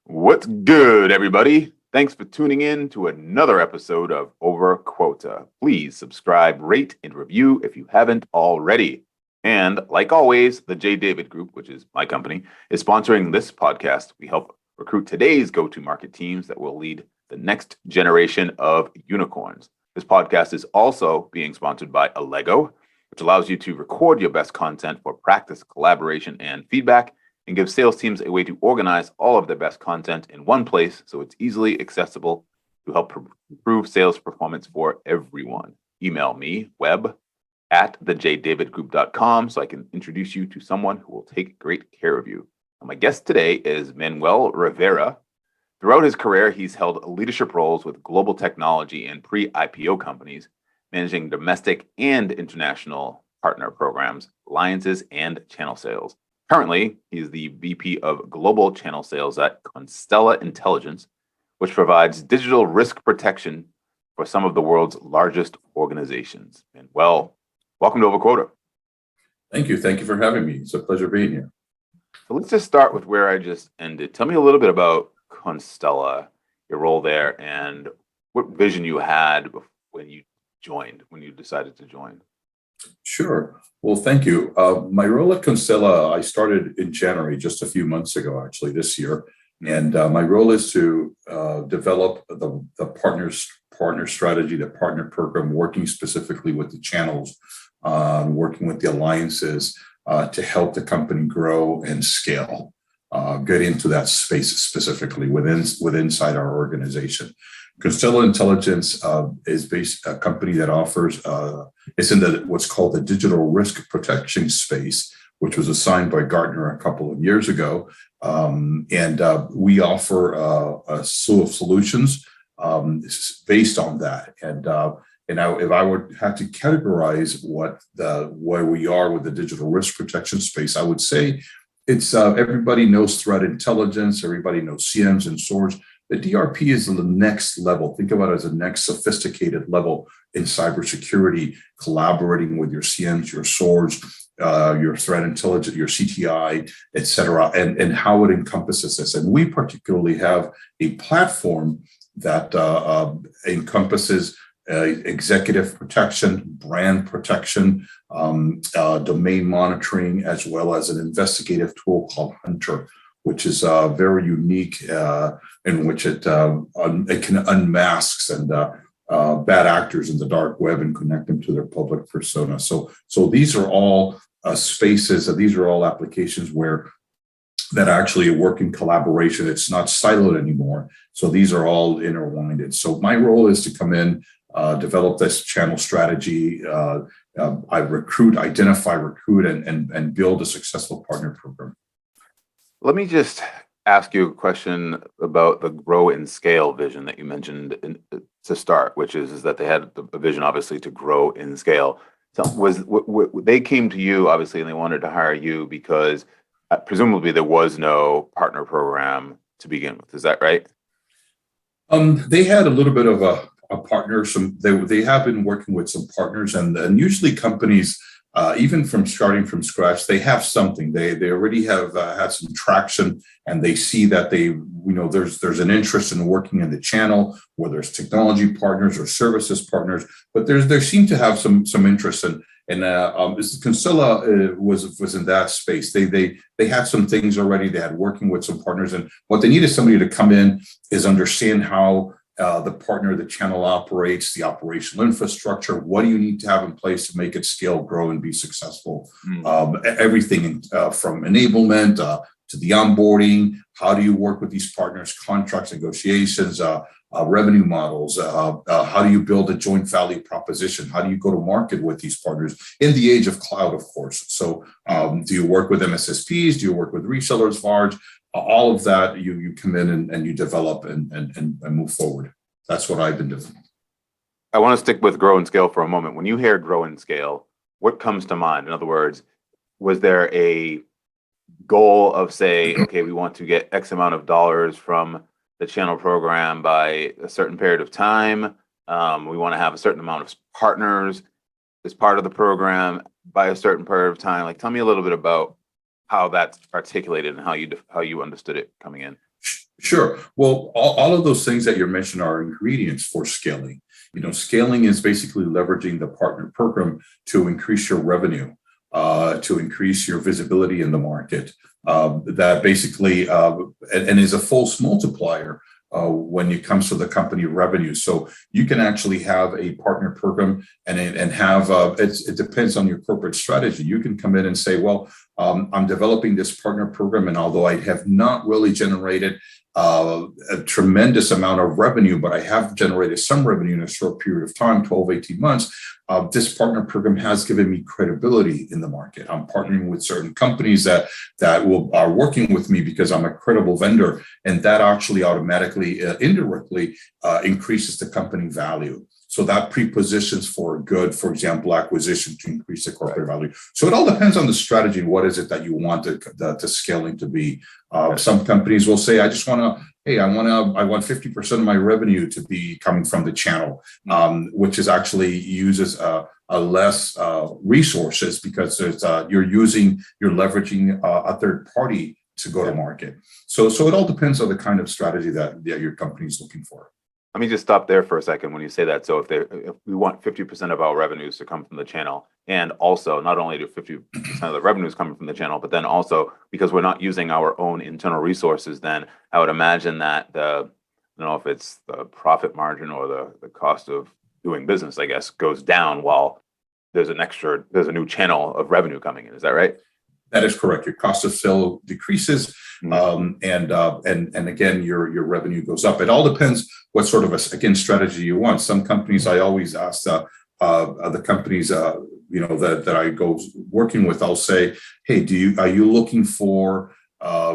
What's good, everybody? Thanks for tuning in to another episode of Over Quota. Please subscribe, rate, and review if you haven't already. And like always, the J. David Group, which is my company, is sponsoring this podcast. We help recruit today's go-to-market teams that will lead the next generation of unicorns. This podcast is also being sponsored by Allego, which allows you to record your best content for practice, collaboration, and feedback, and give sales teams a way to organize all of their best content in one place so it's easily accessible to help improve sales performance for everyone. Email me, web@thejdavidgroup.com, so I can introduce you to someone who will take great care of you. And my guest today is Manuel Rivera. Throughout his career, he's held leadership roles with global technology and pre-IPO companies, managing domestic and international partner programs, alliances, and channel sales. Currently, he's the VP of Global Channel Sales at Constella Intelligence, which provides digital risk protection for some of the world's largest organizations. And welcome to Overquota. Thank you. Thank you for having me. It's a pleasure being here. So let's just start with where I just ended. Tell me a little bit about Constella, your role there, and what vision you had when you decided to join. Sure. Well, thank you. My role at Constella, I started in January, just a few months ago, actually, this year. And my role is to develop the partner strategy, the partner program, working specifically with the channels, working with the alliances to help the company grow and scale, get into that space specifically inside our organization. Constella Intelligence is a company that offers, it's in what's called the digital risk protection space, which was assigned by Gartner a couple of years ago. And we offer a slew of solutions based on that. And now, if I would have to categorize where we are with the digital risk protection space, I would say it's everybody knows threat intelligence, everybody knows CMs and SOARs. The DRP is the next level. Think about it as a next sophisticated level in cybersecurity, collaborating with your CMs, your SOARs, your threat intelligence, your CTI, et cetera, and how it encompasses this. And we particularly have a platform that encompasses executive protection, brand protection, domain monitoring, as well as an investigative tool called Hunter, which is very unique in which it can unmask and bad actors in the dark web and connect them to their public persona. So these are all spaces, these are all applications that actually work in collaboration. It's not siloed anymore. So these are all intertwined. So my role is to come in, develop this channel strategy. I identify, recruit, and build a successful partner program. Let me just ask you a question about the grow and scale vision that you mentioned to start, which is that they had a vision, obviously, to grow and scale. So they came to you, obviously, and they wanted to hire you because presumably there was no partner program to begin with. Is that right? They had a little bit of a partner. They have been working with some partners, and usually companies, even from starting from scratch, they have something. They already have had some traction, and they see that there's an interest in working in the channel, whether it's technology partners or services partners. But there seem to have some interest in. And Constella was in that space. They had some things already. They had working with some partners, and what they needed somebody to come in is understand how the channel operates, the operational infrastructure. What do you need to have in place to make it scale, grow, and be successful? Everything from enablement to the onboarding. How do you work with these partners? Contracts, negotiations, revenue models. How do you build a joint value proposition? How do you go to market with these partners in the age of cloud, of course? So, do you work with MSSPs? Do you work with resellers, VARs? All of that, you come in and you develop and move forward. That's what I've been doing. I want to stick with grow and scale for a moment. When you hear grow and scale, what comes to mind? In other words, was there a goal of, say, okay, we want to get X amount of dollars from the channel program by a certain period of time? We want to have a certain amount of partners as part of the program by a certain period of time. Like, tell me a little bit about how that's articulated and how you understood it coming in. Sure. Well, all of those things that you mentioned are ingredients for scaling. Scaling is basically leveraging the partner program to increase your revenue, to increase your visibility in the market. That basically and is a false multiplier when it comes to the company revenue. So you can actually have a partner program and have it depends on your corporate strategy. You can come in and say, well, I'm developing this partner program, and although I have not really generated a tremendous amount of revenue, but I have generated some revenue in a short period of time, 12, 18 months. This partner program has given me credibility in the market. I'm partnering with certain companies that are working with me because I'm a credible vendor, and that actually automatically, indirectly, increases the company value. So that prepositions for good, for example, acquisition to increase the corporate value. So it all depends on the strategy. What is it that you want the scaling to be? Some companies will say, I want 50% of my revenue to be coming from the channel, which is actually uses a less resources because you're leveraging a third party to go to market. So it all depends on the kind of strategy that your company is looking for. Let me just stop there for a second when you say that. So if we want 50% of our revenues to come from the channel, and also not only do 50% of the revenues coming from the channel, but then also because we're not using our own internal resources, then I would imagine that I don't know if it's the profit margin or the cost of doing business, I guess, goes down while there's a new channel of revenue coming in. Is that right? That is correct. Your cost of sale decreases, and again, your revenue goes up. It all depends what sort of strategy you want. Some companies, I always ask the companies that I go working with. I'll say, hey, are you looking for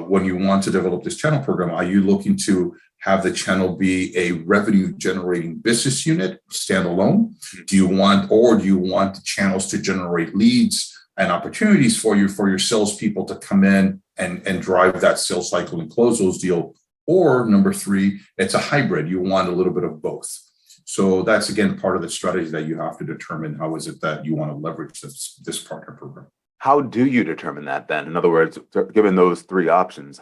when you want to develop this channel program? Are you looking to have the channel be a revenue generating business unit standalone? Do you want the channels to generate leads and opportunities for your salespeople to come in and drive that sales cycle and close those deals? Or number three, it's a hybrid. You want a little bit of both. So that's, again, part of the strategy that you have to determine. How is it that you want to leverage this partner program? How do you determine that then? In other words, given those three options,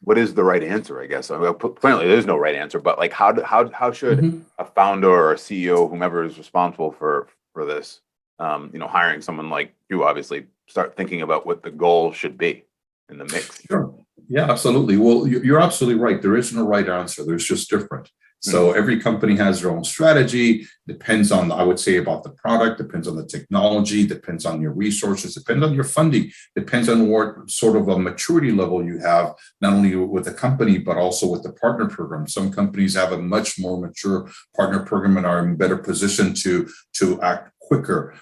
what is the right answer, I guess? I mean, apparently there's no right answer, but like how should a founder or a CEO, whomever is responsible for this, hiring someone like you, obviously, start thinking about what the goal should be in the mix? Sure. Yeah, absolutely. Well, you're absolutely right. There is no right answer. There's just different. So every company has their own strategy. Depends on, I would say, about the product, depends on the technology, depends on your resources, depends on your funding, depends on what sort of a maturity level you have, not only with the company, but also with the partner program. Some companies have a much more mature partner program and are in better position to act quicker.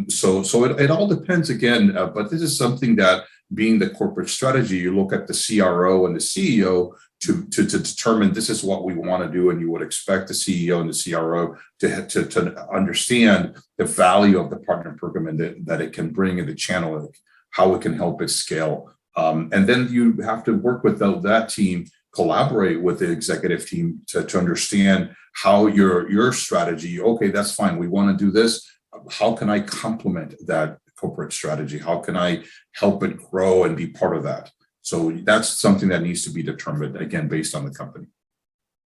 So it all depends again, but this is something that, being the corporate strategy, you look at the CRO and the CEO to determine this is what we want to do, and you would expect the CEO and the CRO to understand the value of the partner program and that it can bring in the channel, how it can help it scale. And then you have to work with that team, collaborate with the executive team to understand how your strategy. Okay, that's fine. We want to do this. How can I complement that corporate strategy? How can I help it grow and be part of that? So that's something that needs to be determined, again, based on the company.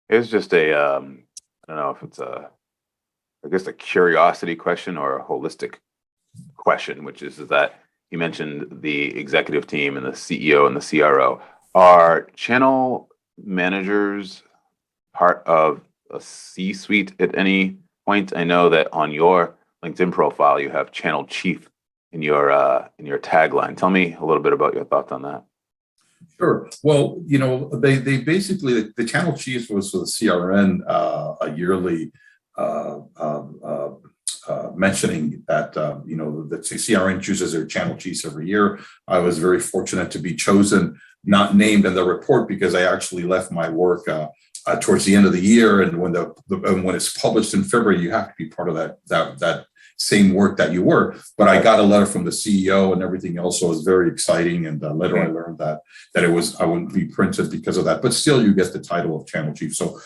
It's just I don't know if it's a curiosity question or a holistic question, which is that you mentioned the executive team and the CEO and the CRO. Are channel managers part of a C-suite at any point? I know that on your LinkedIn profile, you have channel chief in your tagline. Tell me a little bit about your thoughts on that. Sure. Well, they basically, the channel chief was for the CRN, a yearly mentioning that, that the CRN chooses their channel chiefs every year. I was very fortunate to be chosen, not named in the report, because I actually left my work towards the end of the year. And when it's published in February, you have to be part of that same work that you were. But I got a letter from the CEO and everything else, so it was very exciting. And later I learned that I wouldn't be printed because of that. But still, you get the title of channel chief. So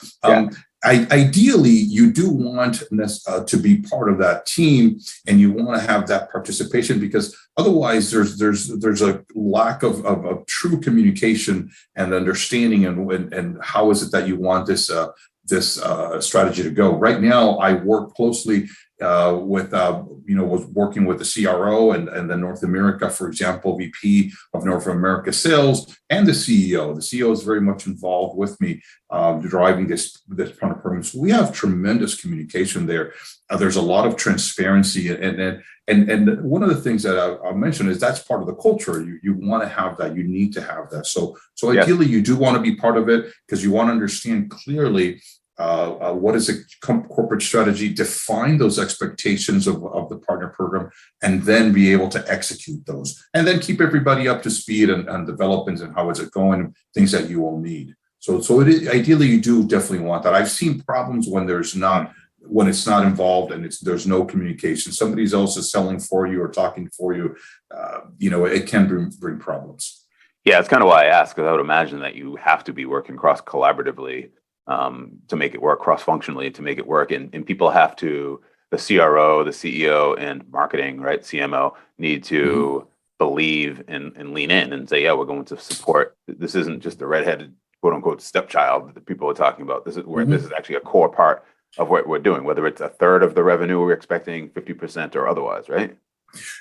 ideally, you do want to be part of that team, and you want to have that participation, because otherwise, there's a lack of true communication and understanding, and how is it that you want this strategy to go. Right now, I work closely was working with the CRO and the North America, for example, VP of North America Sales, and the CEO. The CEO is very much involved with me, driving this kind of program. So we have tremendous communication there. There's a lot of transparency, and one of the things that I'll mention is that's part of the culture. You want to have that. You need to have that. So ideally, you do want to be part of it, because you want to understand clearly what is a corporate strategy, define those expectations of the partner program, and then be able to execute those, and then keep everybody up to speed on developments and how is it going, things that you will need. So ideally, you do definitely want that. I've seen problems when it's not involved and there's no communication. Somebody else is selling for you or talking for you. It can bring problems. Yeah, it's kind of why I asked, because I would imagine that you have to be working cross collaboratively to make it work, cross-functionally to make it work. And people have to, the CRO, the CEO, and marketing, right, CMO, need to believe and lean in and say, yeah, we're going to support. This isn't just the redheaded, quote unquote, stepchild that people are talking about. This is where this is actually a core part of what we're doing, whether it's a third of the revenue we're expecting, 50% or otherwise, right?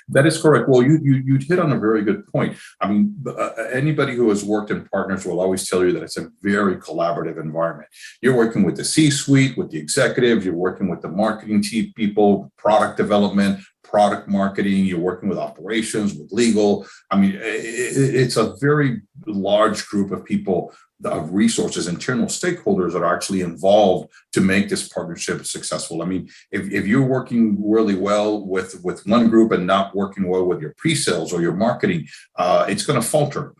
That is correct. Well, you hit on a very good point. I mean, anybody who has worked in partners will always tell you that it's a very collaborative environment. You're working with the C-suite, with the executives, you're working with the marketing team people, product development, product marketing, you're working with operations, with legal. I mean, it's a very large group of people, of resources, internal stakeholders that are actually involved to make this partnership successful. I mean, if you're working really well with one group and not working well with your pre-sales or your marketing, it's going to falter.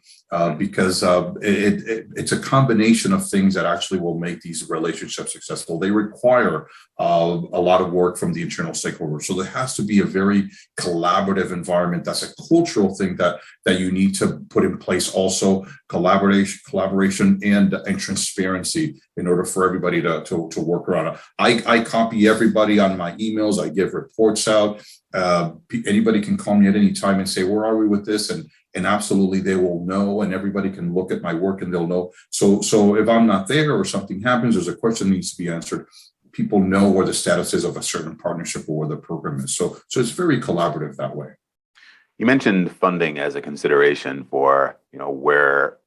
Because it's a combination of things that actually will make these relationships successful. They require a lot of work from the internal stakeholders. So there has to be a very collaborative environment. That's a cultural thing that you need to put in place. Also, collaboration and transparency in order for everybody to work around it. I copy everybody on my emails. I give reports out. Anybody can call me at any time and say, where are we with this? And absolutely, they will know, and everybody can look at my work and they'll know. So if I'm not there or something happens, there's a question that needs to be answered, people know where the status is of a certain partnership or where the program is. So it's very collaborative that way. You mentioned funding as a consideration for, where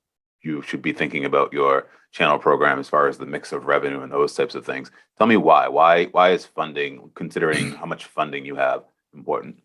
you should be thinking about your channel program as far as the mix of revenue and those types of things. Tell me why. Why is funding, considering how much funding you have, important?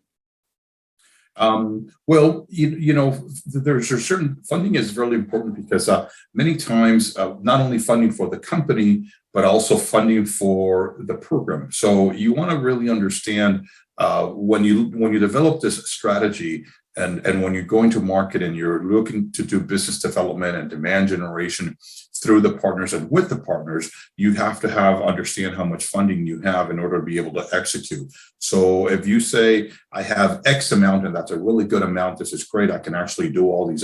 Well, there's a certain funding is really important because many times not only funding for the company, but also funding for the program. So you want to really understand when you develop this strategy and when you're going to market and you're looking to do business development and demand generation through the partners and with the partners, you have to understand how much funding you have in order to be able to execute. So if you say, I have X amount and that's a really good amount, this is great, I can actually do all these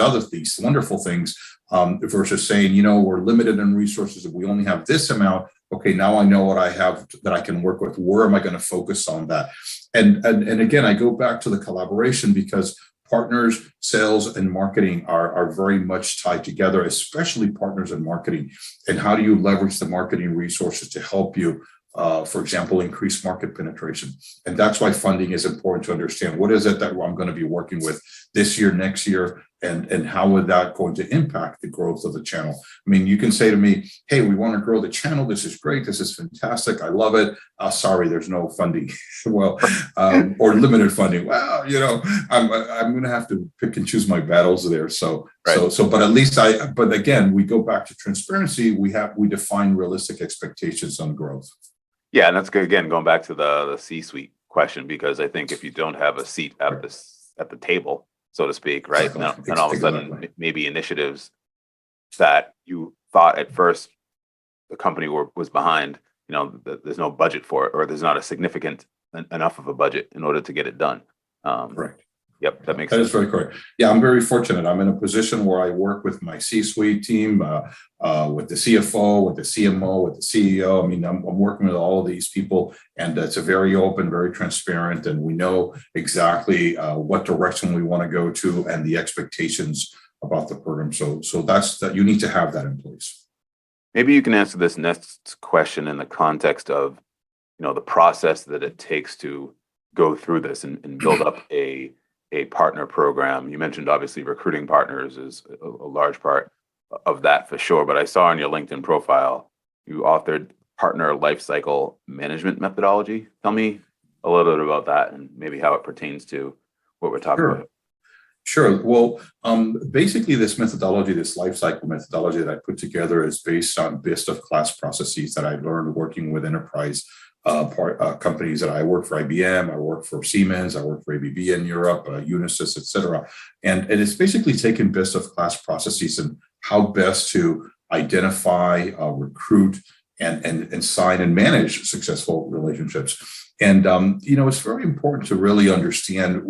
wonderful things, versus saying, we're limited in resources, if we only have this amount, okay, now I know what I have that I can work with. Where am I going to focus on that? And again, I go back to the collaboration, because partners, sales, and marketing are very much tied together, especially partners and marketing. And how do you leverage the marketing resources to help you, for example, increase market penetration? And that's why funding is important to understand. What is it that I'm going to be working with this year, next year, and how is that going to impact the growth of the channel? I mean, you can say to me, hey, we want to grow the channel. This is great. This is fantastic. I love it. Sorry, there's no funding. Well, or limited funding. Well, I'm going to have to pick and choose my battles there. But at least but again, we go back to transparency. We define realistic expectations on growth. Yeah. And that's good. Again, going back to the C-suite question, because I think if you don't have a seat at the table, so to speak, right? Exactly. And all of a sudden, maybe initiatives that you thought at first the company was behind, there's no budget for it, or there's not a significant enough of a budget in order to get it done. Correct. Yep, that makes That is sense. very correct. Yeah, I'm very fortunate. I'm in a position where I work with my C-suite team, with the CFO, with the CMO, with the CEO. I mean, I'm working with all of these people, and it's a very open, very transparent, and we know exactly what direction we want to go to and the expectations about the program. So that's that. You need to have that in place. Maybe you can answer this next question in the context of, the process that it takes to go through this and build up a partner program. You mentioned obviously recruiting partners is a large part of that for sure, but I saw on your LinkedIn profile, you authored partner lifecycle management methodology. Tell me a little bit about that and maybe how it pertains to what we're talking Sure. about. Sure. Well, basically, this methodology, this life cycle methodology that I put together is based on best of class processes that I learned working with enterprise companies that I work for IBM, I work for Siemens, I work for ABB in Europe, Unisys, et cetera. And it's basically taken best of class processes and how best to identify, recruit, and sign and manage successful relationships. And it's very important to really understand.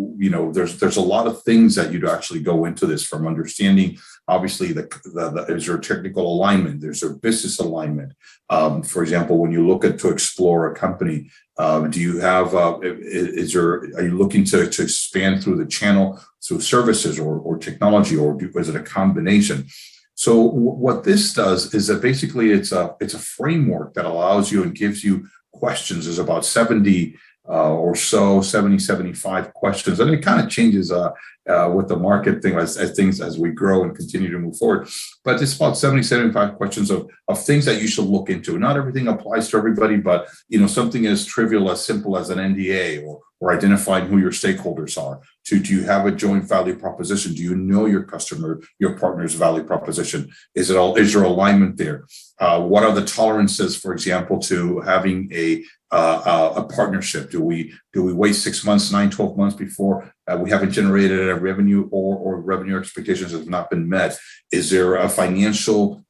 There's a lot of things that you'd actually go into this, from understanding. Obviously, there's your technical alignment. There's a business alignment. For example, when you look to explore a company, do you have? Are you looking to expand through the channel, through services or technology, or is it a combination? So what this does is that basically it's a framework that allows you and gives you questions. There's about 70 or so, 75 questions. And it kind of changes with the market thing as we grow and continue to move forward. But it's about 75 questions of things that you should look into. Not everything applies to everybody, but something as trivial, as simple as an NDA, or identifying who your stakeholders are. Do you have a joint value proposition? Do you know your customer, your partner's value proposition? Is there alignment there? What are the tolerances, for example, to having a partnership? Do we wait 6 months, 9, 12 months before we haven't generated a revenue, or revenue expectations have not been met? Is there a financial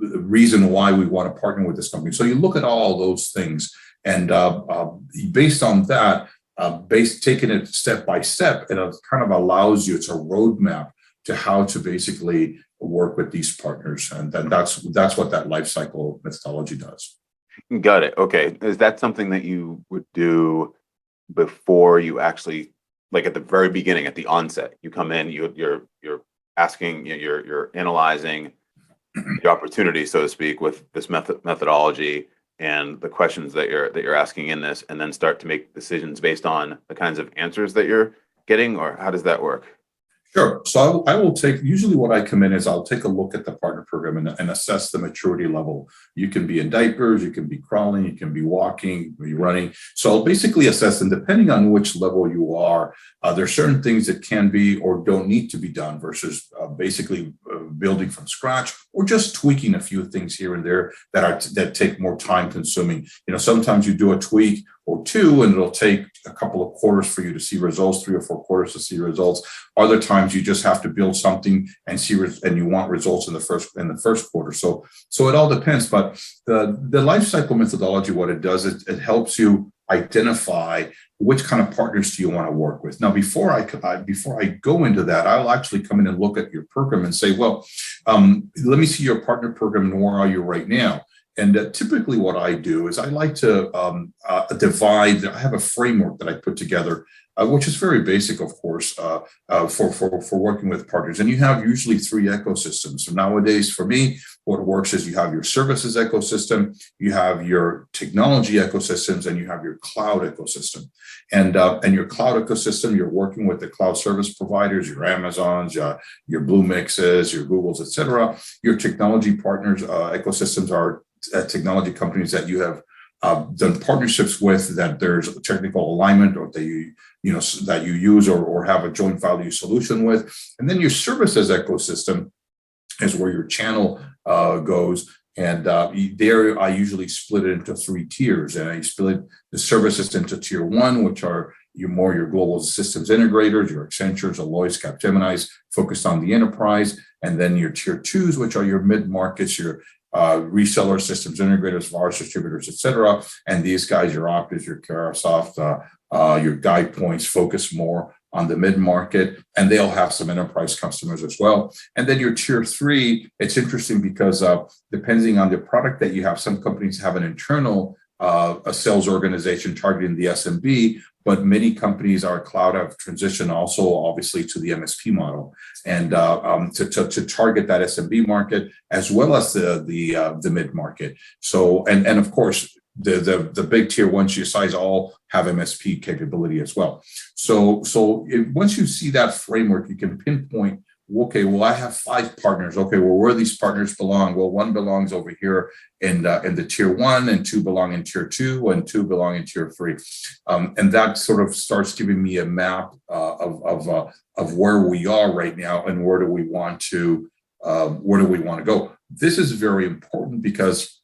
reason why we want to partner with this company? So you look at all those things, and based on that, taking it step by step, it kind of allows you. It's a roadmap to how to basically work with these partners, and then that's what that life cycle methodology does. Got it. Okay. Is that something that you would do before you actually, like at the very beginning, at the onset, you come in, you're asking, you're analyzing the opportunity, so to speak, with this methodology and the questions that you're asking in this, and then start to make decisions based on the kinds of answers that you're getting, or how does that work? Sure. So I will usually what I come in is I'll take a look at the partner program and assess the maturity level. You can be in diapers, you can be crawling, you can be walking, you can be running. So I'll basically assess, and depending on which level you are, there's certain things that can be or don't need to be done versus basically building from scratch, or just tweaking a few things here and there that take more time consuming. Sometimes you do a tweak or two, and it'll take a couple of quarters for you to see results, 3 or 4 quarters to see results. Other times you just have to build something and and you want results in the first quarter. So it all depends. But the life cycle methodology, what it does is it helps you identify which kind of partners do you want to work with. Now, before I go into that, I'll actually come in and look at your program and say, well, let me see your partner program and where are you right now? And typically what I do is I like to divide. I have a framework that I put together, which is very basic, of course, for working with partners. And you have usually 3 ecosystems. So nowadays, for me, what works is you have your services ecosystem, you have your technology ecosystems, and you have your cloud ecosystem. And your cloud ecosystem, you're working with the cloud service providers, your Amazons, your Bluemixes, your Googles, et cetera. Your technology partners ecosystems are technology companies that you have done partnerships with, that there's a technical alignment, or that you use or have a joint value solution with. And then your services ecosystem is where your channel goes. And there I usually split it into 3 tiers. And I split the services into tier 1, which are your global systems integrators, your Accentures, Deloitte, Capgeminis, focused on the enterprise. And then your tier 2s, which are your mid-markets, your reseller systems integrators, VARs, distributors, et cetera. And these guys, your Optus, your Carahsoft, Your guide points focus more on the mid-market, and they'll have some enterprise customers as well. And then your tier 3, it's interesting because depending on the product that you have, some companies have an internal a sales organization targeting the SMB, but many companies, our cloud, have transitioned also obviously to the MSP model, and to target that SMB market as well as the mid market. So and of course the big tier ones you size all have MSP capability as well. So once you see that framework, you can pinpoint, okay, well, I have 5 partners. Okay, well, where these partners belong? Well, 1 belongs over here in the tier 1, and 2 belong in tier 2, and 2 belong in tier 3. And that sort of starts giving me a map of where we are right now and where do we want to go. This is very important because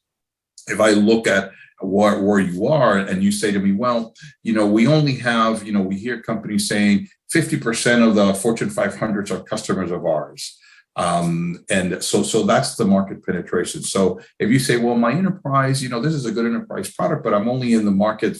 if I look at where you are and you say to me, well, we only have, we hear companies saying 50% of the Fortune 500s are customers of ours. And so that's the market penetration. So if you say, well, my enterprise, this is a good enterprise product, but I'm only in the market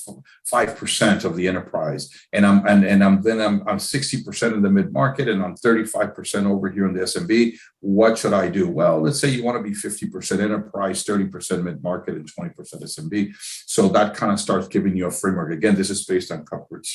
5% of the enterprise, and I'm 60% of the mid market, and I'm 35% over here in the SMB. What should I do? Well, let's say you want to be 50% enterprise, 30% mid market, and 20% SMB. So that kind of starts giving you a framework. Again, this is based on corporate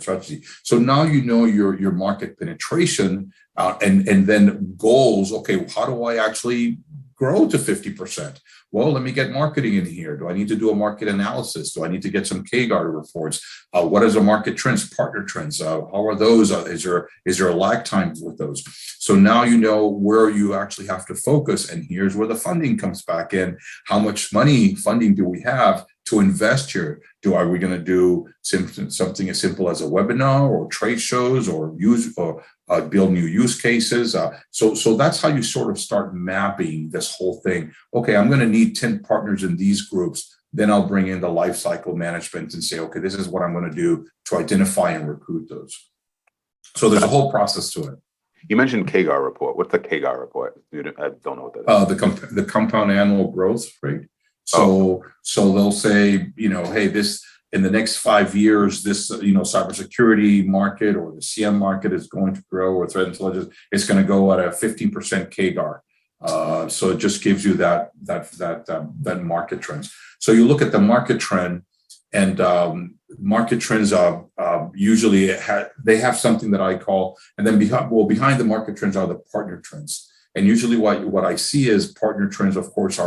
strategy. So now you know your market penetration. And then goals, okay, how do I actually grow to 50%? Well, let me get marketing in here. Do I need to do a market analysis? Do I need to get some KGAR reports? What is the market trends, partner trends? How are those? Is there a lag time with those? So now you know where you actually have to focus. And here's where the funding comes back in. How much funding do we have to invest here? Are we going to do something as simple as a webinar or trade shows or build new use cases? So that's how you sort of start mapping this whole thing. Okay, I'm going to need 10 partners in these groups. Then I'll bring in the life cycle management and say, okay, this is what I'm going to do to identify and recruit those. So there's a whole process to it. You mentioned KGAR report. What's the KGAR report? I don't know what that is. The compound annual growth rate. So they'll say, hey, this in the next 5 years, this cybersecurity market or the CM market is going to grow, or threat intelligence, it's going to go at a 15% KGAR. So it just gives you that market trends. So you look at the market trend, and market trends are usually they have something that I call, and then behind the market trends are the partner trends. And usually what I see is partner trends, of course,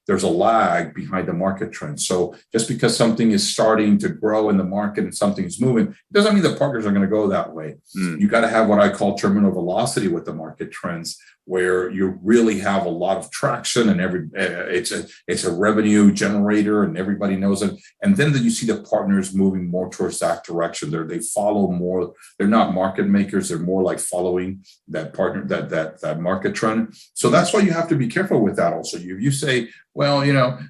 there's a lag behind the market trends. So just because something is starting to grow in the market and something is moving, it doesn't mean the partners are going to go that way. You got to have what I call terminal velocity with the market trends, where you really have a lot of traction, and it's a revenue generator, and everybody knows it. And then you see the partners moving more towards that direction. They follow more. They're not market makers. They're more like following that partner, that market trend. So that's why you have to be careful with that. Also, you say, well,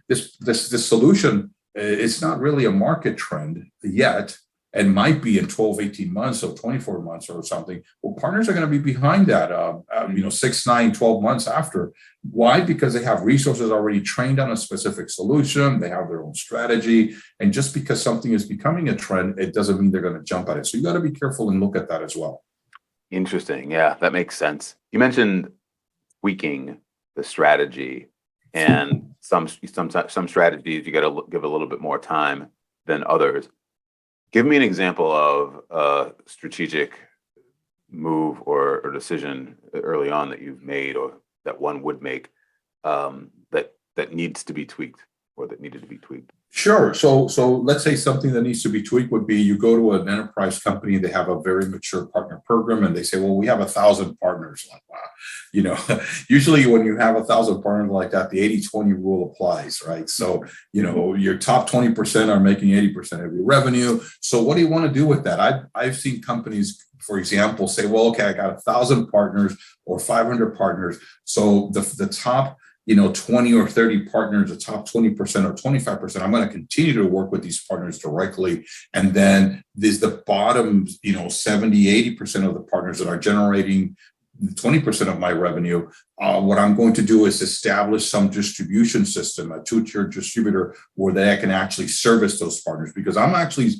this solution, it's not really a market trend yet, and might be in 12, 18 months or 24 months or something. Well, partners are going to be behind that, 6, 9, 12 months after. Why? Because they have resources already trained on a specific solution. They have their own strategy. And just because something is becoming a trend, it doesn't mean they're going to jump at it. So you got to be careful and look at that as well. Interesting. Yeah, that makes sense. You mentioned tweaking the strategy, and some strategies you got to give a little bit more time than others. Give me an example of a strategic move or decision early on that you've made, or that one would make, that needs to be tweaked, or that needed to be tweaked. Sure. So let's say something that needs to be tweaked would be, you go to an enterprise company, they have a very mature partner program, and they say, well, we have 1,000 partners. Like, wow. Usually when you have 1,000 partners like that, the 80-20 rule applies, right? So, your top 20% are making 80% of your revenue. So what do you want to do with that? I've seen companies, for example, say, well, okay, I got 1,000 partners or 500 partners. So the top 20 or 30 partners, the top 20% or 25%, I'm going to continue to work with these partners directly. And then there's the bottom, 70, 80% of the partners that are generating 20% of my revenue, what I'm going to do is establish some distribution system, a two-tier distributor where they can actually service those partners, because I'm actually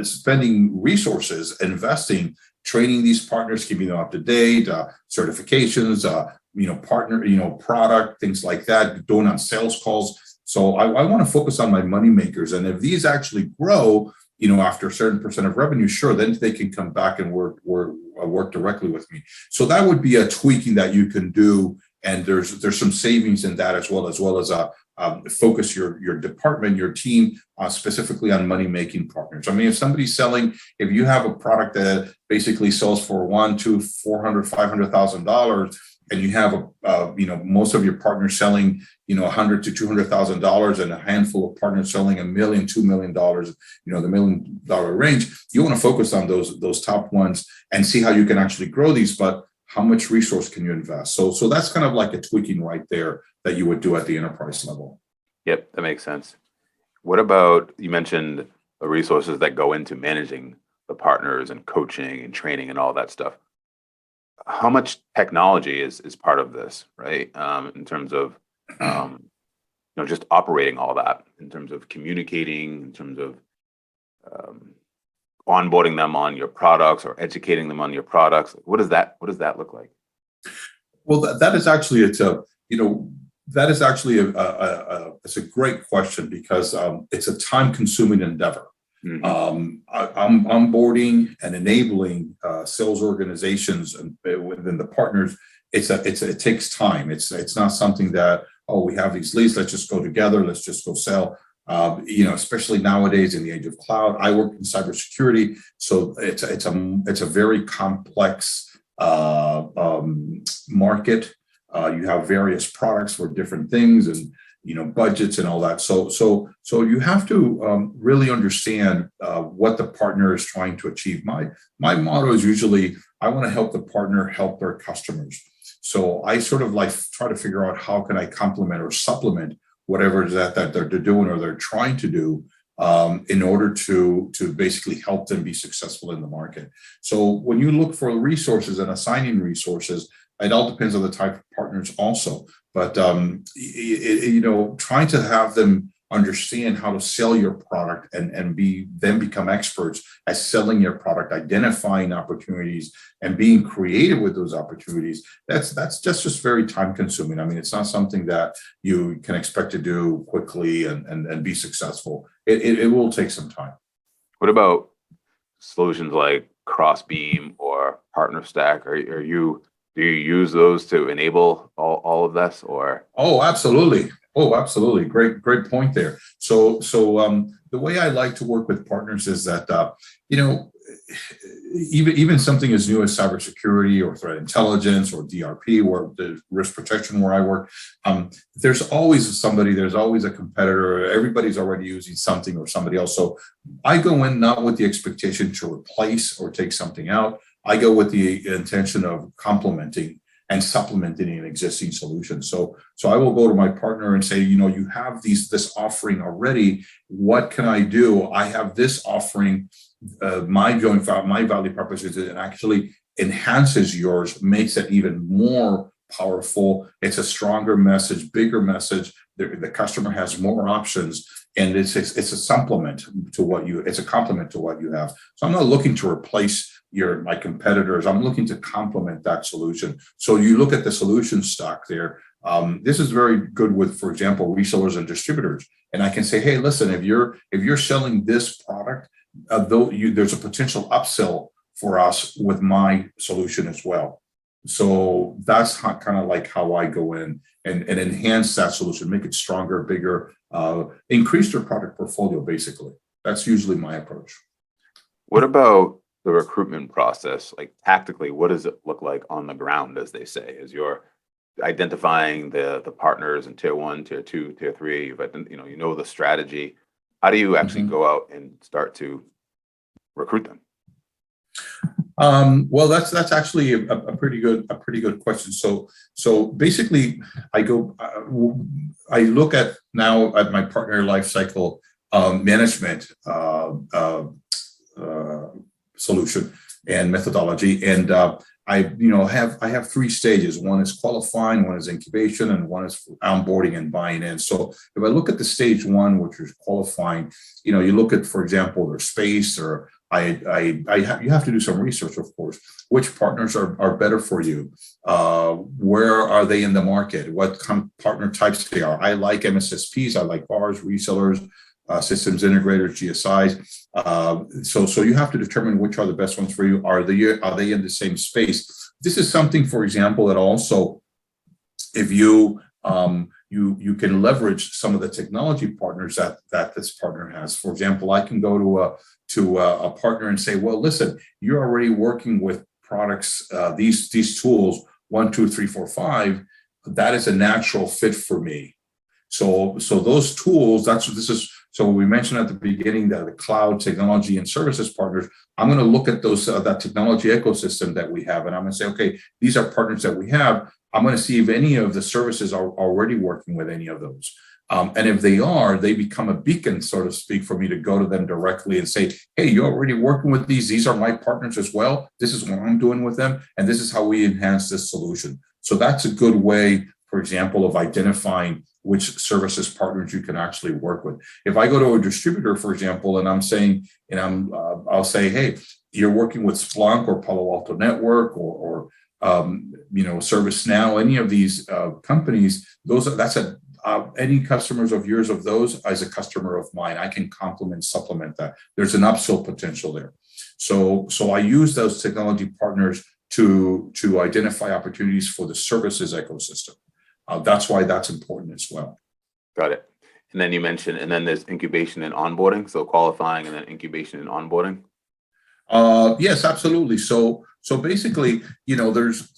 spending resources, investing, training these partners, keeping them up to date, certifications, partner, product, things like that, doing on sales calls. So I want to focus on my money makers. And if these actually grow, after a certain percent of revenue, sure, then they can come back and work directly with me. So that would be a tweaking that you can do. And there's some savings in that as well as focus your department, your team specifically on money making partners. I mean, if you have a product that basically sells for $100,000 to $400,000, $500,000, and you have most of your partners selling $100,000 to $200,000, and a handful of partners selling $1 million, $2 million, the $1 million range, you want to focus on those top ones and see how you can actually grow these. But how much resource can you invest? So that's kind of like a tweaking right there that you would do at the enterprise level. Yep, that makes sense. What about, you mentioned the resources that go into managing the partners and coaching and training and all that stuff. How much technology is part of this, right? In terms of, just operating all that, in terms of communicating, in terms of onboarding them on your products or educating them on your products. What does that look like? Well, that is actually it's a great question, because it's a time-consuming endeavor. Mm-hmm. I'm onboarding and enabling sales organizations and within the partners. It takes time. It's not something that, we have these leads, let's just go together, let's just go sell. Especially nowadays in the age of cloud. I work in cybersecurity, so it's a very complex market. You have various products for different things, and budgets and all that. So you have to really understand what the partner is trying to achieve. My motto is usually, I want to help the partner help their customers. So I sort of try to figure out how can I complement or supplement whatever it is that they're doing or they're trying to do in order to basically help them be successful in the market. So when you look for resources and assigning resources, it all depends on the type of partners also. But trying to have them understand how to sell your product and then become experts at selling your product, identifying opportunities and being creative with those opportunities, that's just very time consuming. I mean, it's not something that you can expect to do quickly and be successful. It will take some time. What about solutions like Crossbeam or Partner Stack? Do you use those to enable all of this, or? Oh, absolutely. Great point there. So the way I like to work with partners is that, even something as new as cybersecurity or threat intelligence or DRP, or the risk protection where I work, there's always a competitor. Everybody's already using something or somebody else. So I go in not with the expectation to replace or take something out. I go with the intention of complementing and supplementing an existing solution. So I will go to my partner and say, you have this offering already. What can I do? I have this offering. My value proposition, it actually enhances yours, makes it even more powerful. It's a stronger message, bigger message. The customer has more options, and it's a supplement to it's a complement to what you have. So I'm not looking to replace my competitors. I'm looking to complement that solution. So you look at the solution stock there. This is very good with, for example, resellers and distributors. And I can say, hey, listen, if you're selling this product, there's a potential upsell for us with my solution as well. So that's kind of like how I go in and enhance that solution, make it stronger, bigger, increase their product portfolio, basically. That's usually my approach. What about the recruitment process? Like tactically, what does it look like on the ground, as they say, as you're identifying the partners in tier 1, tier 2, tier 3, you know the strategy. How do you actually go out and start to recruit them? Well, that's actually a pretty good question. So basically, I look at my partner life cycle management solution and methodology, and I have three stages. One is qualifying, one is incubation, and one is onboarding and buying in. So if I look at the stage one, which is qualifying, you look at, for example, their space, or you have to do some research, of course. Which partners are better for you? Where are they in the market? What kind of partner types they are? I like MSSPs. I like VARs, resellers, systems integrators, GSIs. So you have to determine which are the best ones for you. Are they in the same space? This is something, for example, that also, if you you can leverage some of the technology partners that this partner has. For example, I can go to a partner and say, well, listen, you're already working with products, these tools 1, 2, 3, 4, 5. That is a natural fit for me. So those tools, that's what this is. So we mentioned at the beginning that the cloud technology and services partners, I'm going to look at those that technology ecosystem that we have, and I'm going to say, okay, these are partners that we have. I'm going to see if any of the services are already working with any of those. And if they are, they become a beacon, so to speak, for me to go to them directly and say, hey, you're already working with these. These are my partners as well. This is what I'm doing with them. And this is how we enhance this solution. So that's a good way, for example, of identifying which services partners you can actually work with. If I go to a distributor, for example, and I'm saying, and I'll say, hey, you're working with Splunk or Palo Alto Network or ServiceNow, any of these companies, any customers of yours of those as a customer of mine, I can supplement that. There's an upsell potential there. So I use those technology partners to identify opportunities for the services ecosystem. That's why that's important as well. Got it. And then you mentioned, and then there's incubation and onboarding. So qualifying and then incubation and onboarding. Yes, absolutely. So basically, there's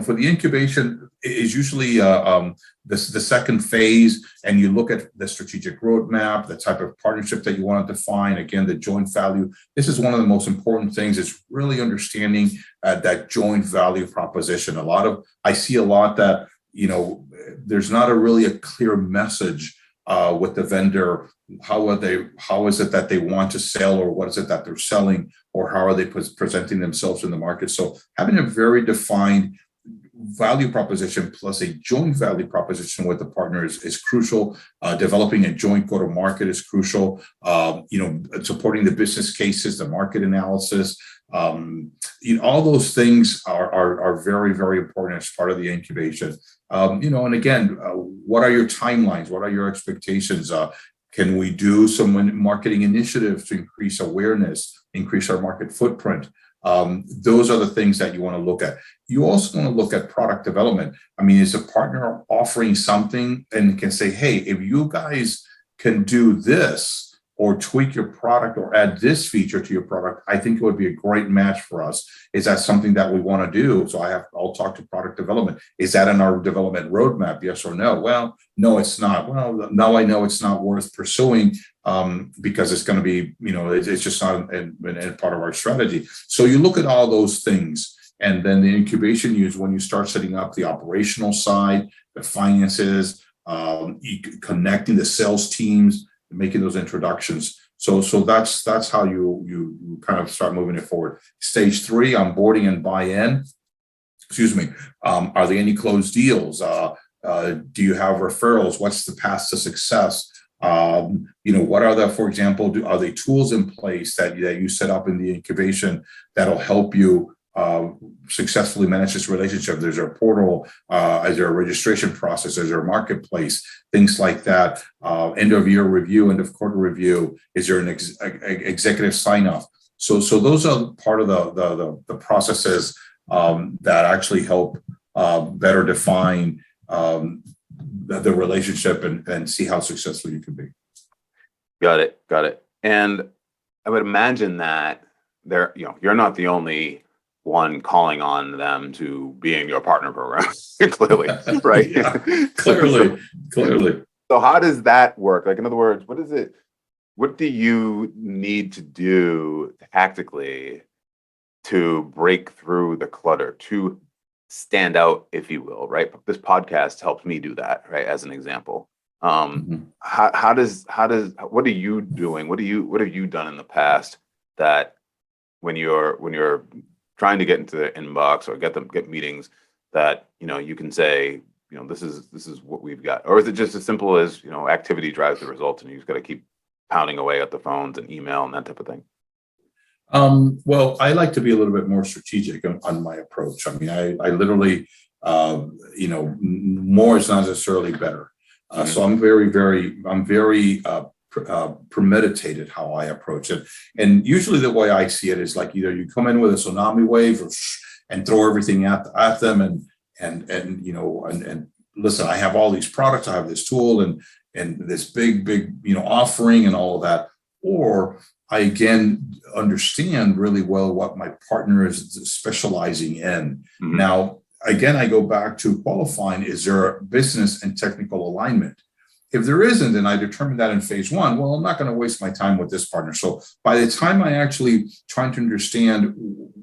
for the incubation is usually the second phase, and you look at the strategic roadmap, the type of partnership that you want to define. Again, the joint value. This is one of the most important things. Is really understanding that joint value proposition. I see a lot that there's not really a clear message with the vendor. How is it that they want to sell, or what is it that they're selling, or how are they presenting themselves in the market? So having a very defined value proposition plus a joint value proposition with the partners is crucial. Developing a joint go-to-market is crucial. Supporting the business cases, the market analysis, all those things are very, very important as part of the incubation. And again, what are your timelines? What are your expectations? Can we do some marketing initiatives to increase awareness, increase our market footprint? Those are the things that you want to look at. You also want to look at product development. I mean, is a partner offering something and can say, hey, if you guys can do this or tweak your product or add this feature to your product, I think it would be a great match for us. Is that something that we want to do? So I'll talk to product development. Is that in our development roadmap? Yes or no? Well, no, it's not. Well, now I know it's not worth pursuing because it's going to be, it's just not in part of our strategy. So you look at all those things. And then the incubation is when you start setting up the operational side, the finances, connecting the sales teams, making those introductions. So that's how you kind of start moving it forward. Stage 3, onboarding and buy-in. Are there any closed deals? Do you have referrals? What's the path to success? What are for example, are there tools in place that you set up in the incubation that'll help you successfully manage this relationship? There's a portal, is there a registration process, is there a marketplace, things like that. End of year review, end of quarter review, is there an executive sign off? So those are part of the processes that actually help better define the relationship and see how successful you can be. Got it. And I would imagine that you're not the only one calling on them to be in your partner program, clearly, right? Yeah, clearly. So how does that work? Like, in other words, what do you need to do tactically to break through the clutter, to stand out, if you will, right? This podcast helps me do that, right? As an example. What are you doing? What have you done in the past that when you're trying to get into their inbox or get meetings that, you can say, this is what we've got? Or is it just as simple as, activity drives the results and you just got to keep pounding away at the phones and email and that type of thing? Well, I like to be a little bit more strategic on my approach. I mean, I literally, more is not necessarily better. So I'm very premeditated how I approach it. And usually the way I see it is like either you come in with a tsunami wave and throw everything at them and listen, I have all these products, I have this tool and this big, offering and all of that. Or I again understand really well what my partner is specializing in. Mhm. Now, again, I go back to qualifying, is there a business and technical alignment? If there isn't, and I determine that in phase one, well, I'm not going to waste my time with this partner. So by the time I actually trying to understand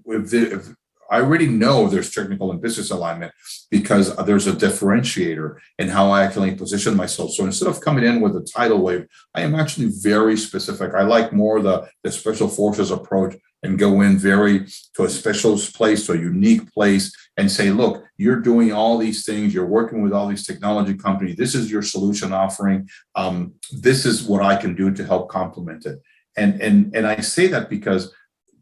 if I already know there's technical and business alignment because there's a differentiator in how I actually position myself. So instead of coming in with a tidal wave, I am actually very specific. I like more the special forces approach and go in very to a special place, to a unique place and say, look, you're doing all these things. You're working with all these technology companies. This is your solution offering. This is what I can do to help complement it. And I say that because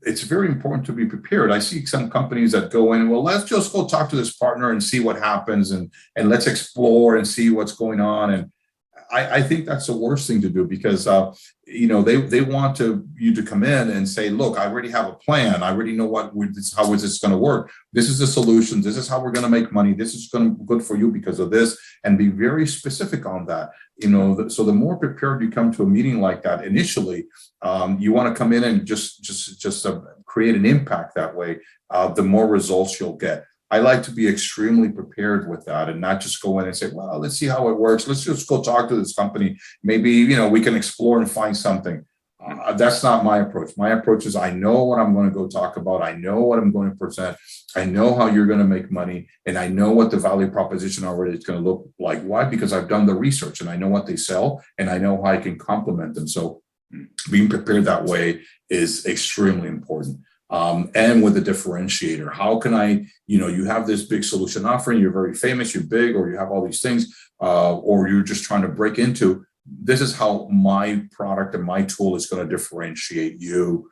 it's very important to be prepared. I see some companies that go in, well, let's just go talk to this partner and see what happens and let's explore and see what's going on. And I think that's the worst thing to do because, they want you to come in and say, look, I already have a plan. I already know how is this going to work. This is the solution. This is how we're going to make money. This is going to be good for you because of this, and be very specific on that. So the more prepared you come to a meeting like that initially, you want to come in and just create an impact that way. The more results you'll get. I like to be extremely prepared with that and not just go in and say, well, let's see how it works. Let's just go talk to this company. Maybe, we can explore and find something. That's not my approach. My approach is I know what I'm going to go talk about. I know what I'm going to present. I know how you're going to make money. And I know what the value proposition already is going to look like. Why? Because I've done the research and I know what they sell and I know how I can complement them. So being prepared that way is extremely important. And with the differentiator, how can I, you have this big solution offering, you're very famous, you're big, or you have all these things, or you're just trying to break into, this is how my product and my tool is going to differentiate you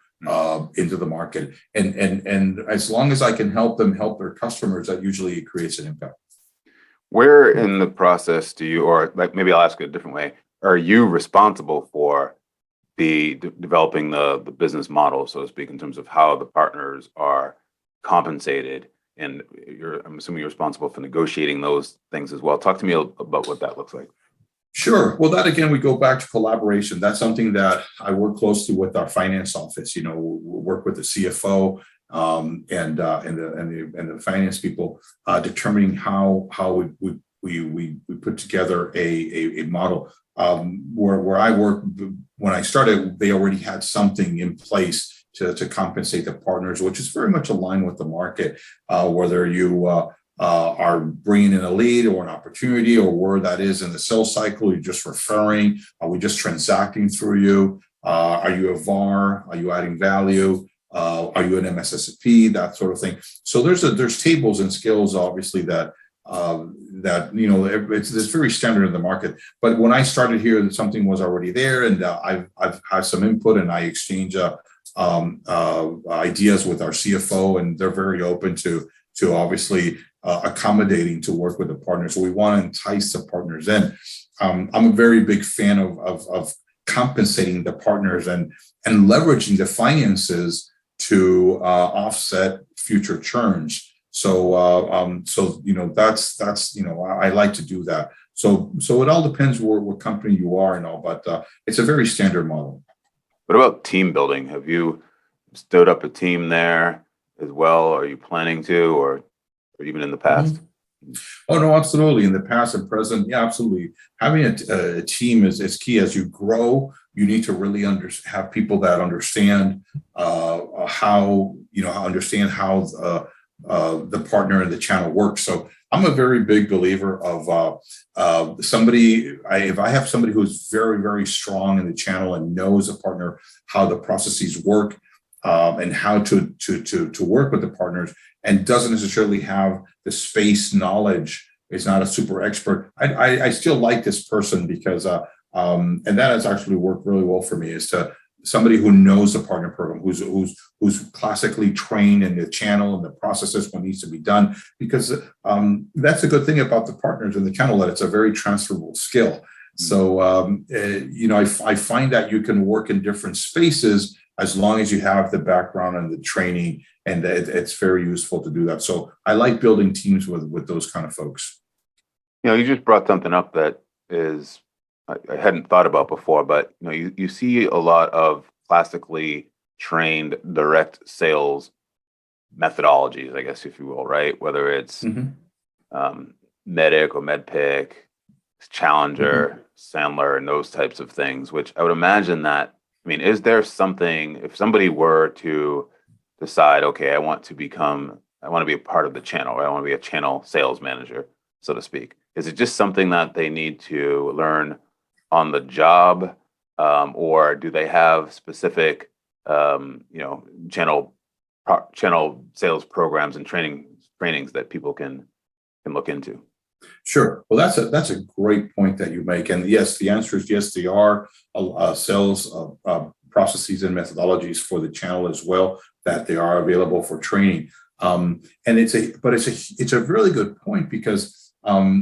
into the market. And as long as I can help them help their customers, that usually creates an impact. Where in the process or like maybe I'll ask it a different way, are you responsible for developing the business model, so to speak, in terms of how the partners are compensated? And I'm assuming you're responsible for negotiating those things as well. Talk to me about what that looks like. Sure. Well, that again, we go back to collaboration. That's something that I work closely with our finance office. We work with the CFO and the finance people, determining how we put together a model. Where I work, when I started, they already had something in place to compensate the partners, which is very much aligned with the market, whether you are bringing in a lead or an opportunity, or where that is in the sales cycle. You're just referring. Are we just transacting through you? Are you a VAR? Are you adding value? Are you an MSSP? That sort of thing. So there's tables and skills, obviously, that it's very standard in the market. But when I started here, something was already there, and I've had some input, and I exchange ideas with our CFO, and they're very open to obviously accommodating to work with the partners. So we want to entice the partners in. I'm a very big fan of compensating the partners and leveraging the finances to offset future churns. So that's I like to do that. So it all depends what company you are and all, but it's a very standard model. What about team building? Have you stood up a team there as well? Are you planning to, or even in the past? Mm-hmm. Oh no, absolutely. In the past and present, yeah, absolutely. Having a team is key. As you grow, you need to really have people that understand how the partner and the channel works. So I'm a very big believer of if I have somebody who's very, very strong in the channel and knows a partner, how the processes work, and how to work with the partners, and doesn't necessarily have the space knowledge, is not a super expert. I still like this person because and that has actually worked really well for me, is to somebody who knows the partner program, who's classically trained in the channel and the processes, what needs to be done, because that's a good thing about the partners in the channel, that it's a very transferable skill. So I find that you can work in different spaces as long as you have the background and the training, and it's very useful to do that. So I like building teams with those kind of folks. You just brought something up that is I hadn't thought about before, but you see a lot of classically trained direct sales methodologies, I guess, if you will, right? Whether it's Medic or MedPick, Challenger, Sandler, and those types of things, which I would imagine that, is there something, if somebody were to decide, okay, I want to be a part of the channel, or I want to be a channel sales manager, so to speak, is it just something that they need to learn on the job, or do they have specific, channel sales programs and trainings that people can look into? Sure. Well, that's a great point that you make, and yes, the answer is yes. They are sales processes and methodologies for the channel as well, that they are available for training. And it's a really good point, because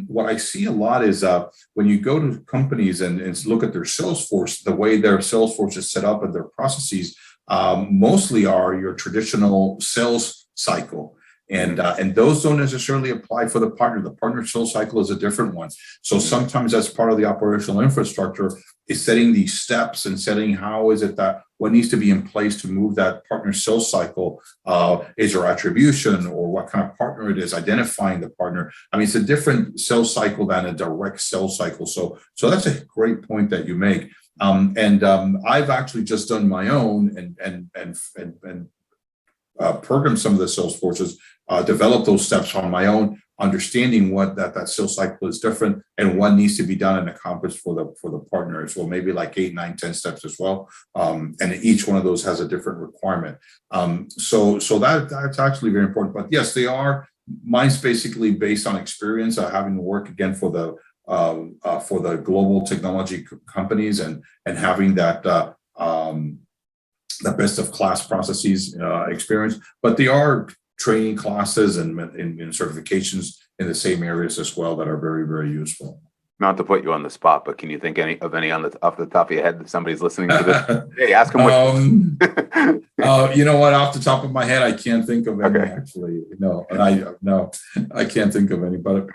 what I see a lot is when you go to companies and look at their sales force, the way their sales force is set up and their processes mostly are your traditional sales cycle. And those don't necessarily apply for the partner. The partner sales cycle is a different one. So sometimes, as part of the operational infrastructure, is setting these steps and setting how is it that what needs to be in place to move that partner sales cycle. Is there attribution, or what kind of partner it is, identifying the partner. It's a different sales cycle than a direct sales cycle. So that's a great point that you make. I've actually just done my own and program some of the sales forces, develop those steps on my own, understanding what that sales cycle is different and what needs to be done and accomplished for the partner as well, maybe like 8, 9, 10 steps as well. And each one of those has a different requirement. So that's actually very important. But yes, they are. Mine's basically based on experience, having to work again for the global technology companies and having that the best of class processes experience, but they are training classes and certifications in the same areas as well that are very, very useful. Not to put you on the spot, but can you think of any off the top of your head that somebody's listening to this? Hey, ask them what. You know what? Off the top of my head, I can't think of any. Okay. Actually. No, I can't think of any. But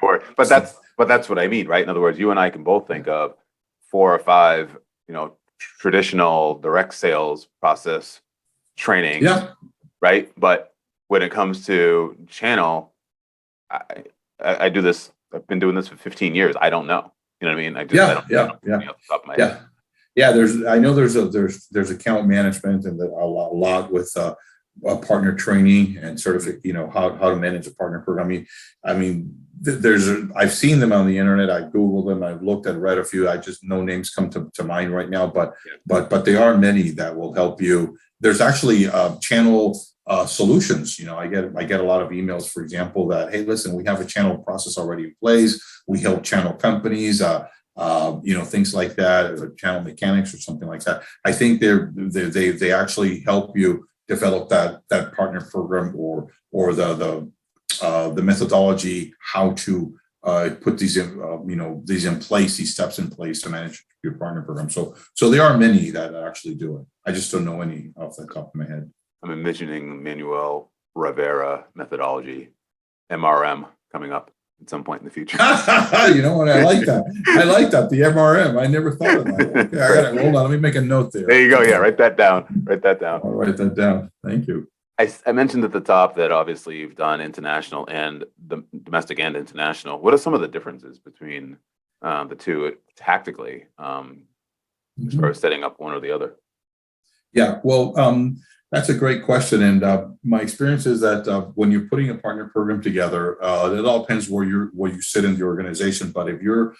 that's what I mean, right? In other words, you and I can both think of 4 or 5, traditional direct sales process training. Yeah. Right. But when it comes to channel, I do this. I've been doing this for 15 years. I don't know. You know what I mean? I don't know off the top of my head. Yeah. There's account management and a lot with partner training and how to manage a partner program. I've seen them on the internet. I Googled them. I've looked and read a few. I just, no names come to mind right now, but there are many that will help you. There's actually channel solutions. I get a lot of emails, for example, that, hey, listen, we have a channel process already in place. We help channel companies, things like that, or channel mechanics or something like that. I think they actually help you develop that partner program or the methodology, how to put these in place, these steps in place to manage your partner program. So there are many that actually do it. I just don't know any off the top of my head. I'm envisioning Manuel Rivera methodology, MRM, coming up at some point in the future. You know what? I like that. The MRM. I never thought of that. Okay, hold on. Let me make a note there. There you go. Yeah, write that down. I'll write that down. Thank you. I mentioned at the top that obviously you've done international and the domestic and international. What are some of the differences between the two tactically, as far as setting up one or the other? Yeah, well, that's a great question. And my experience is that when you're putting a partner program together, it all depends where you sit in the organization. But if you're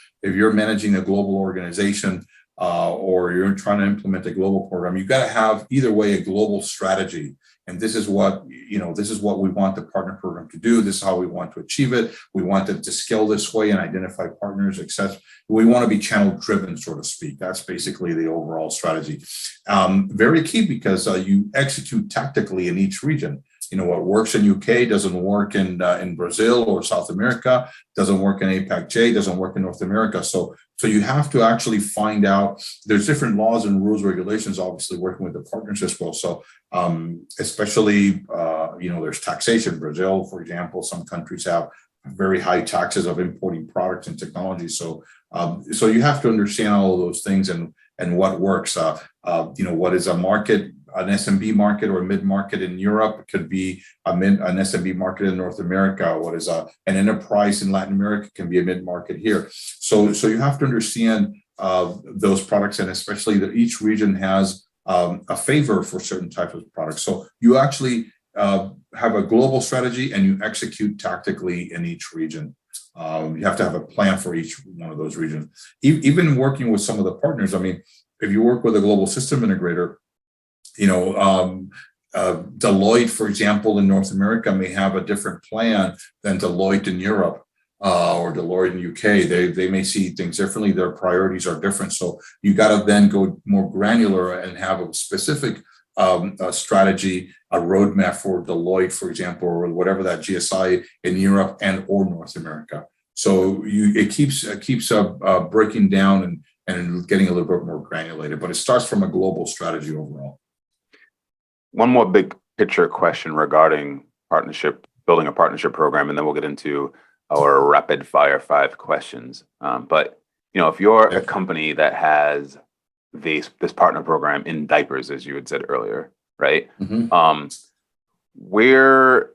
managing a global organization, or you're trying to implement a global program, you got to have either way a global strategy. And this is what, this is what we want the partner program to do. This is how we want to achieve it. We want it to scale this way and identify partners, etc. We want to be channel driven, so to speak. That's basically the overall strategy. Very key because you execute tactically in each region. What works in UK doesn't work in Brazil or South America, doesn't work in APAC J, doesn't work in North America. So you have to actually find out. There's different laws and rules, regulations, obviously working with the partners as well. So especially, there's taxation. Brazil, for example, some countries have very high taxes of importing products and technology. So you have to understand all of those things and what works. What is a market? An SMB market or a mid-market in Europe. It could be an SMB market in North America. What is an enterprise in Latin America can be a mid-market here. So you have to understand those products, and especially that each region has a favor for certain types of products. So you actually have a global strategy and you execute tactically in each region. You have to have a plan for each one of those regions. Even working with some of the partners, if you work with a global system integrator, Deloitte, for example, in North America may have a different plan than Deloitte in Europe or Deloitte in UK. They may see things differently. Their priorities are different. So you got to then go more granular and have a specific strategy, a roadmap for Deloitte, for example, or whatever that GSI in Europe and or North America. So it keeps breaking down and getting a little bit more granulated, but it starts from a global strategy overall. One more big picture question regarding building a partnership program, and then we'll get into our rapid fire 5 questions. But if you're a company that has this partner program in diapers, as you had said earlier, right? Mm-hmm. Where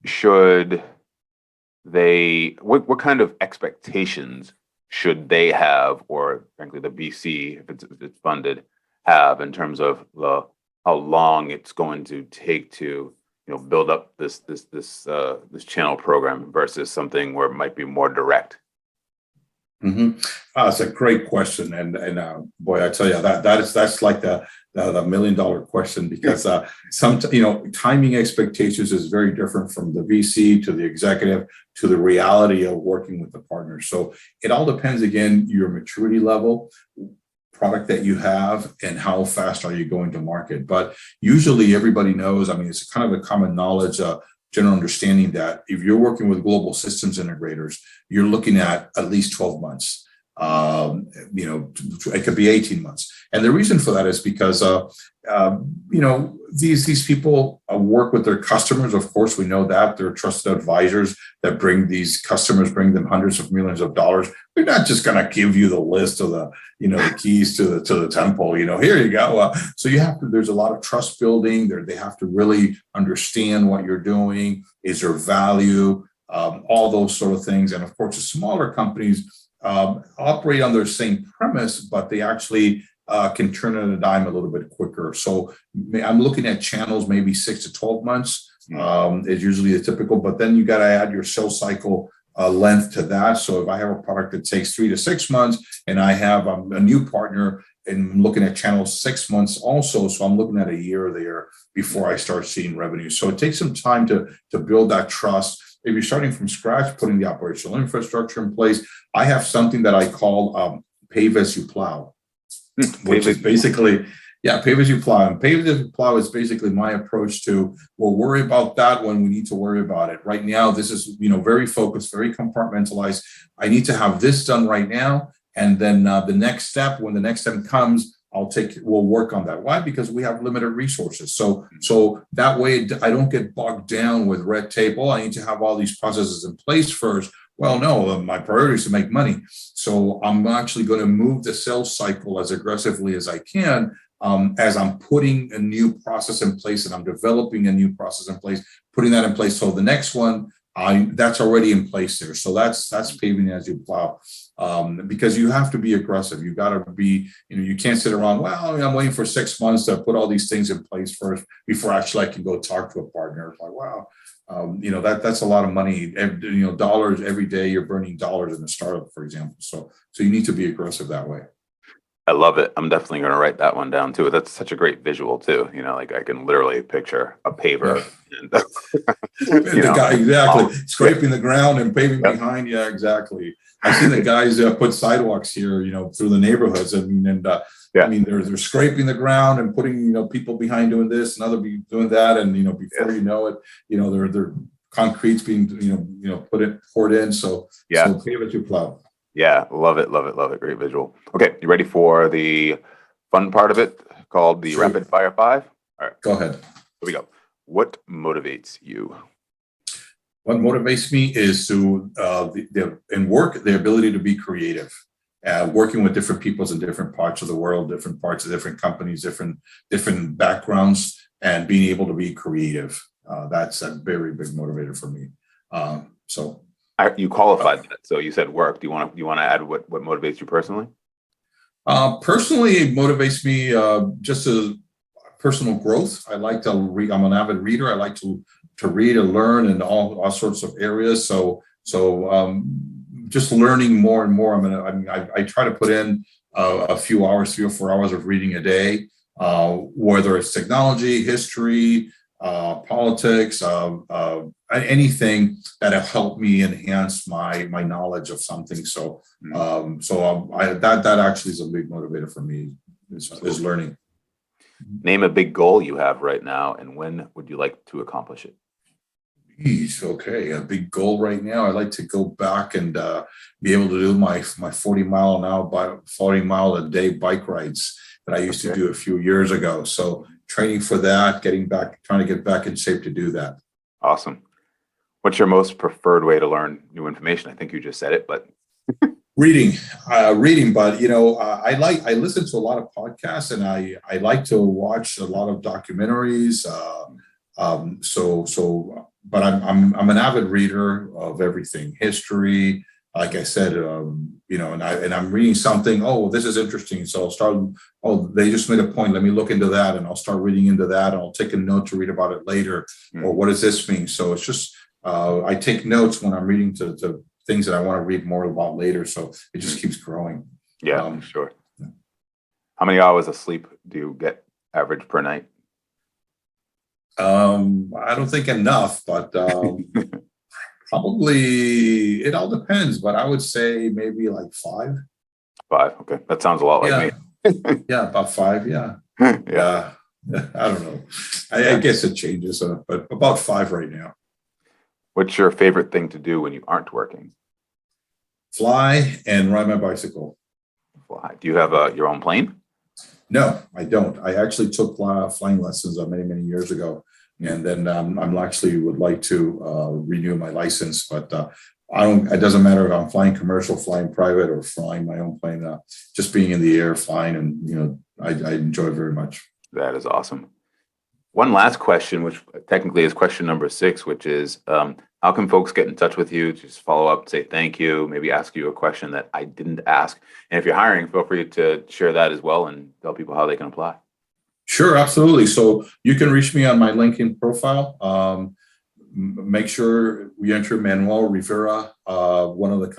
should they? What kind of expectations should they have, or frankly, the VC, if it's funded, have in terms of how long it's going to take to build up this channel program versus something where it might be more direct? Mm-hmm. It's a great question, and boy, I tell you that's like the $1 million question, because timing expectations is very different from the VC to the executive to the reality of working with the partner. So it all depends, again, your maturity level, product that you have, and how fast are you going to market. But usually everybody knows, it's kind of a common knowledge, general understanding that if you're working with global systems integrators, you're looking at least 12 months. It could be 18 months. And the reason for that is because, these people work with their customers. Of course, we know that they're trusted advisors that bring them hundreds of millions of dollars. They're not just going to give you the list of the keys to the temple, here you go. So there's a lot of trust building there. They have to really understand what you're doing. Is there value? All those sort of things. And of course, the smaller companies operate on their same premise, but they actually can turn on a dime a little bit quicker. So I'm looking at channels, maybe 6 to 12 months is usually the typical, but then you got to add your sales cycle length to that. So if I have a product that takes 3 to 6 months and I have a new partner and I'm looking at channels 6 months also, so I'm looking at a year there before I start seeing revenue. So it takes some time to build that trust. If you're starting from scratch, putting the operational infrastructure in place, I have something that I call pave as you plow. Which is basically, pave as you plow. And pave as you plow is basically my approach to, we'll worry about that when we need to worry about it. Right now, this is, very focused, very compartmentalized. I need to have this done right now. And then the next step, when the next step comes, we'll work on that. Why? Because we have limited resources. So that way I don't get bogged down with red tape. I need to have all these processes in place first. Well, no, my priority is to make money. So I'm actually going to move the sales cycle as aggressively as I can, as I'm putting a new process in place and I'm developing a new process in place, putting that in place. So the next one, that's already in place there. So that's paving as you plow, because you have to be aggressive. You got to be, you can't sit around, well, I'm waiting for 6 months to put all these things in place first before actually I can go talk to a partner. It's like, wow. That's a lot of money, dollars every day. You're burning dollars in a startup, for example. So you need to be aggressive that way. I love it. I'm definitely going to write that one down too. That's such a great visual too. Like I can literally picture a Yeah. paver and, The guy, exactly, oh, yeah, scraping the ground and paving yep, behind. Yeah, exactly. I've seen the guys put sidewalks here, through the neighborhoods, and I yeah, mean, they're scraping the ground and putting, people behind doing this and other be doing that, and before yes, you know it, they're concrete's being, poured in. yeah, So pave as you plow. yeah. Love it, love it, love it. Great visual. Okay, you ready for the fun part of it called the rapid Shoot, fire five? All right, go ahead. here we go. What motivates you? What motivates me is to in work, the ability to be creative, working with different peoples in different parts of the world, different parts of different companies, different backgrounds, and being able to be creative. That's a very big motivator for me. So You qualified that, so you said work. Do you want to add what motivates you personally? personally, it motivates me just a personal growth. I like to read. I'm an avid reader. I like to read and learn in all sorts of areas. So just learning more and more. I try to put in a few hours, 3 or 4 hours of reading a day, whether it's technology, history, politics, anything that'll help me enhance my knowledge of something. That actually is a big motivator for me is learning. Name a big goal you have right now, and when would you like to accomplish it? Geez, okay, a big goal right now. I'd like to go back and be able to do my 40 mile a day bike rides that I used to do a few years ago. So training for that, trying to get back in shape to do that. Awesome. What's your most preferred way to learn new information? I think you just said it, but Reading, but I listen to a lot of podcasts, and I like to watch a lot of documentaries. But I'm an avid reader of everything, history. Like I said, and I'm reading something. Oh, this is interesting. So I'll start. Oh, they just made a point. Let me look into that, and I'll start reading into that. And I'll take a note to read about it later. Or what does this mean? So it's just I take notes when I'm reading to things that I want to read more about later. So it just keeps growing. yeah, sure. How many hours of sleep do you get average per night? I don't think enough, but probably it all depends. But I would say maybe like 5. 5. Okay, that sounds a lot like Yeah, me. yeah, about 5. Yeah, Yeah. I don't know. I guess it changes, but about 5 right now. What's your favorite thing to do when you aren't working? Fly and ride my bicycle. Fly. Do you have your own plane? No, I don't. I actually took flying lessons many years ago, and then I'm actually would like to renew my license. But I don't. It doesn't matter if I'm flying commercial, flying private, or flying my own plane. Just being in the air, flying, and I enjoy very much. That is awesome. One last question, which technically is question number 6, which is how can folks get in touch with you? Just follow up, say thank you, maybe ask you a question that I didn't ask. And if you're hiring, feel free to share that as well and tell people how they can apply. Sure, absolutely. So you can reach me on my LinkedIn profile. Make sure we enter Manuel Rivera, one of the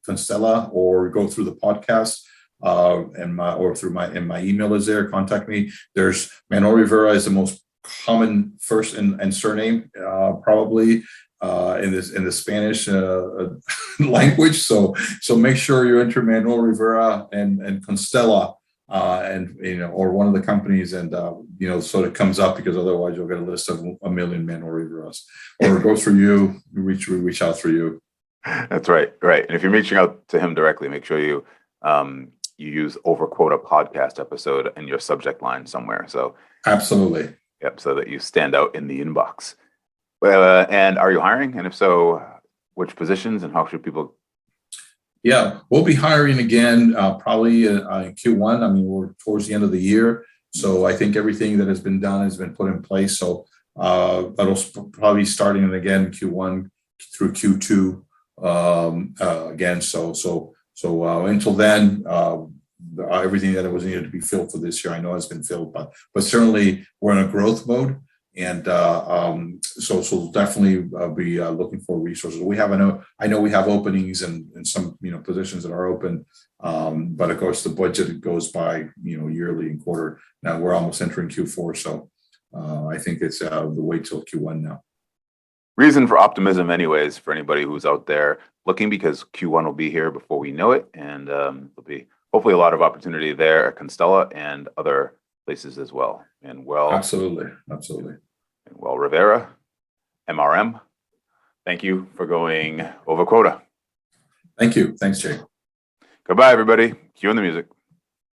Constella, or go through the podcast. My email is there. Contact me. There's Manuel Rivera is the most common first and surname probably in the Spanish language. So make sure you enter Manuel Rivera and Constella or one of the companies, and so it comes up, because otherwise you'll get a list of a million Manuel Riveras, or go through you. We reach out through you. That's right. Right. And if you're reaching out to him directly, make sure you use Overquote podcast episode in your subject line somewhere. So absolutely. Yep. So that you stand out in the inbox. And are you hiring? And if so, which positions, and how should people? Yeah, we'll be hiring again probably in Q1. I mean, we're towards the end of the year, so I think everything that has been done has been put in place. So that'll probably starting again in Q1 through Q2 again. So until then, everything that was needed to be filled for this year, I know has been filled. But certainly we're in a growth mode, And so definitely be looking for resources. I know we have openings and some positions that are open, but of course the budget goes by yearly and quarter. Now we're almost entering Q4, so I think it's the wait till Q1 now. Reason for optimism anyways for anybody who's out there looking, because Q1 will be here before we know it, and there'll be hopefully a lot of opportunity there at Constella and other places as well. And Absolutely. Rivera, MRM, thank you for going over quota. Thank you. Thanks, Jay. Goodbye, everybody. Cue in the music.